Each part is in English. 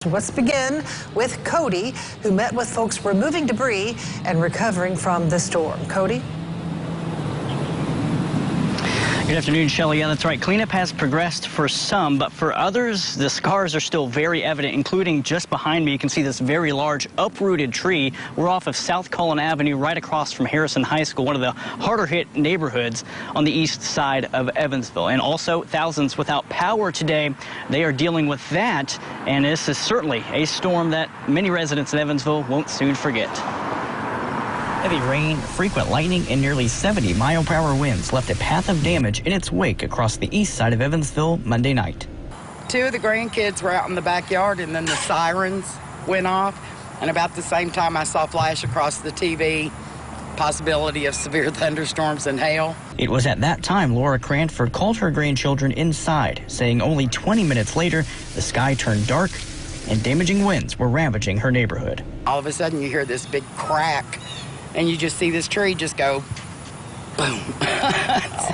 Let's begin with Cody, who met with folks removing debris and recovering from the storm. Cody? Good afternoon, Shelley. Yeah, that's right. Cleanup has progressed for some, but for others, the scars are still very evident, including just behind me. You can see this very large uprooted tree. We're off of South Cullen Avenue, right across from Harrison High School, one of the harder hit neighborhoods on the east side of Evansville. And also thousands without power today. They are dealing with that, and this is certainly a storm that many residents in Evansville won't soon forget. Heavy rain, frequent lightning, and nearly 70-mile-per-hour winds left a path of damage in its wake across the east side of Evansville Monday night. Two of the grandkids were out in the backyard, and then the sirens went off. And about the same time, I saw flash across the TV, possibility of severe thunderstorms and hail. It was at that time Laura Cranford called her grandchildren inside, saying only 20 minutes later, the sky turned dark and damaging winds were ravaging her neighborhood. All of a sudden, you hear this big crack, and you just see this tree just go boom.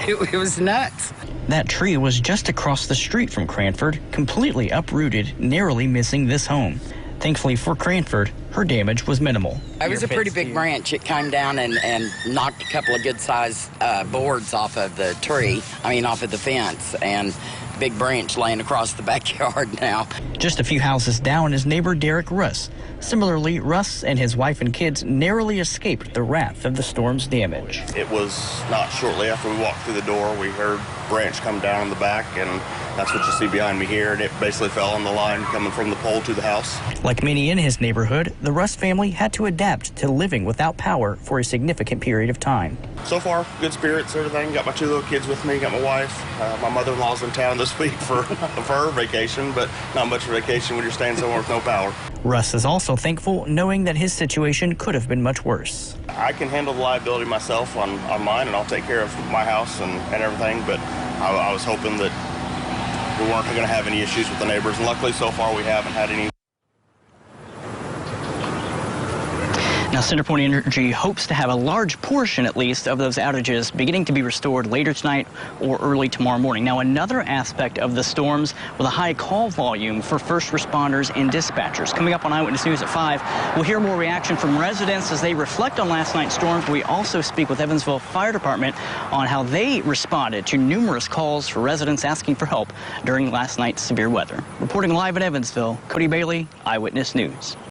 It was nuts. That tree was just across the street from Cranford, completely uprooted, narrowly missing this home. Thankfully for Cranford, her damage was minimal. It was a pretty big branch. It came down and knocked a couple of good-sized boards off of the tree, off of the fence, and big branch laying across the backyard now. Just a few houses down is neighbor Derek Russ. Similarly, Russ and his wife and kids narrowly escaped the wrath of the storm's damage. It was not shortly after we walked through the door, we heard branch come down in the back, and that's what you see behind me here, and it basically fell on the line coming from the pole to the house. Like many in his neighborhood, the Russ family had to adapt to living without power for a significant period of time. So far, good spirits, everything. Got my two little kids with me, got my wife. My mother-in-law's in town this week for her vacation, but not much of a vacation when you're staying somewhere with no power. Russ is also thankful knowing that his situation could have been much worse. I can handle the liability myself on mine, and I'll take care of my house and everything, but I was hoping that we weren't going to have any issues with the neighbors, and luckily so far we haven't had any. Now, CenterPoint Energy hopes to have a large portion, at least, of those outages beginning to be restored later tonight or early tomorrow morning. Now, another aspect of the storms with a high call volume for first responders and dispatchers. Coming up on Eyewitness News at 5, we'll hear more reaction from residents as they reflect on last night's storms. We also speak with Evansville Fire Department on how they responded to numerous calls for residents asking for help during last night's severe weather. Reporting live in Evansville, Cody Bailey, Eyewitness News.